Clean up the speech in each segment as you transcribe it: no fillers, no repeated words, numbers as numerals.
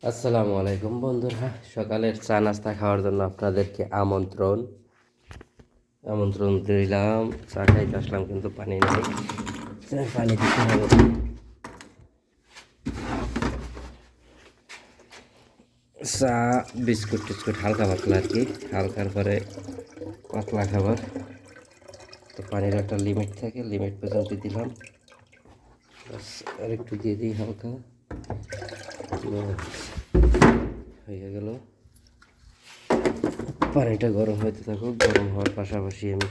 আসসালামু আলাইকুম বন্ধুরা, সকালের চা নাস্তা খাওয়ার জন্য আপনাদেরকে আমন্ত্রণ আমন্ত্রণ দিলাম। চা খাইতে আসলাম কিন্তু পানি নেই, পানি দিতে হবে। চা বিস্কুট টিস্কুট হালকা পাতলা আর কি, হালকার পরে পাতলা খাবার। তো পানির একটা লিমিট থাকে, লিমিট পর্যন্ত দিলাম। বাস আর একটু দিয়ে দিই হালকা, হয়ে গেল। পানিটা গরম হতে থাকুক, গরম হওয়ার পাশাপাশি আমি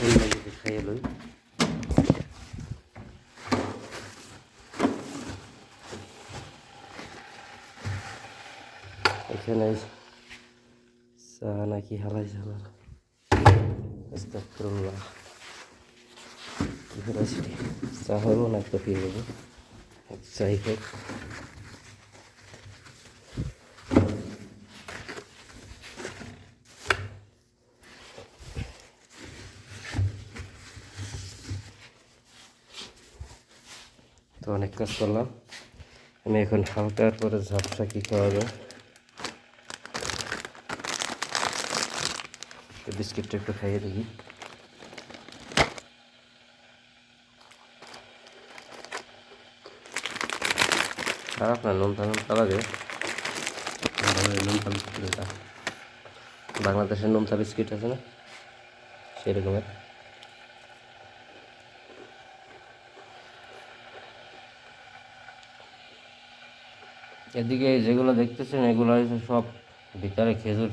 অন্য কিছু খাইয়ে লই। এখানে চা নাকি হালাই ঝালার আস্তাগফিরুল্লাহ, চা হলো না তো ফিরে যাবো, চাই হোক। তো অনেক কাজ করলাম, আমি এখন হালকার পরে ঝাপসা কি খাওয়া যায়, বিস্কিটটা একটু খাইয়ে দেখি। খারাপ না, নুনটা লাগে। নুনটা বিস্কিটটা বাংলাদেশের নুনটা বিস্কিট আছে না, সেরকমের। এদিকে যেগুলো দেখতেছেন এগুলো হচ্ছে সব ভিতরে খেজুর,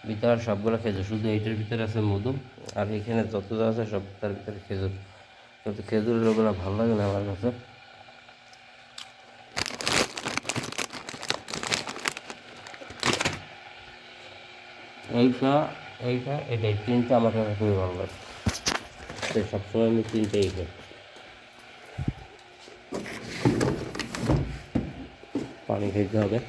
ভিতরে সবগুলো খেজুর, শুধু এইটার ভিতরে আছে মধু। আর এখানে যত যা আছে সব তার ভিতরে খেজুর, কিন্তু খেজুরের ওগুলো ভালো লাগে না আমার কাছে। এইটা এটাই তিনটা আমার কাছে খুবই ভালো লাগে, তো সবসময় আমি তিনটেই খাই। পানি খেতে হবে।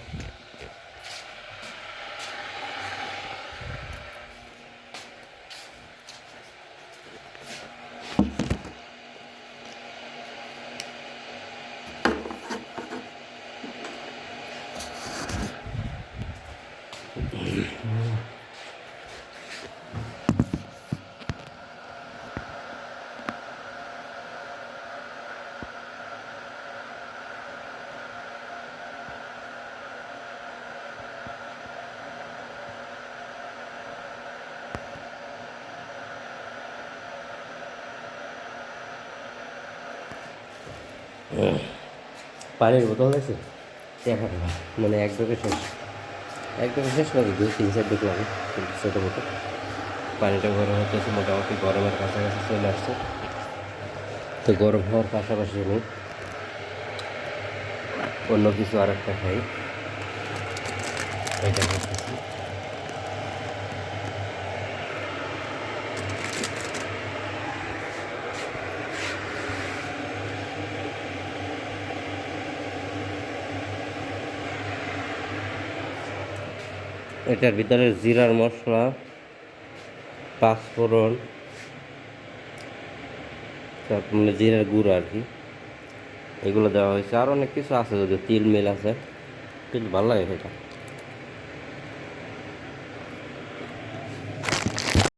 পানির বোতল আছে দেখা, মানে একদমই শেষ, একদমই শেষ নাকি 2-3 ডুব লাগে, কিন্তু ছোটো মতো। পানিটা গরম হতেছে, মোটামুটি গরমের কাছাকাছি চলে আসছে। তো গরম হওয়ার পাশাপাশি আমি অন্য কিছু আর একটা খাই, এটা খাচ্ছি। এটার ভিতরে জিরার মশলা, পাঁচফোড়ন, তারপর মানে জিরার গুঁড়ো আর কি, এগুলো দেওয়া হয়েছে। আর অনেক কিছু আছে, যদি তিল মিল আছে, কিন্তু ভালো লাগে সেটা।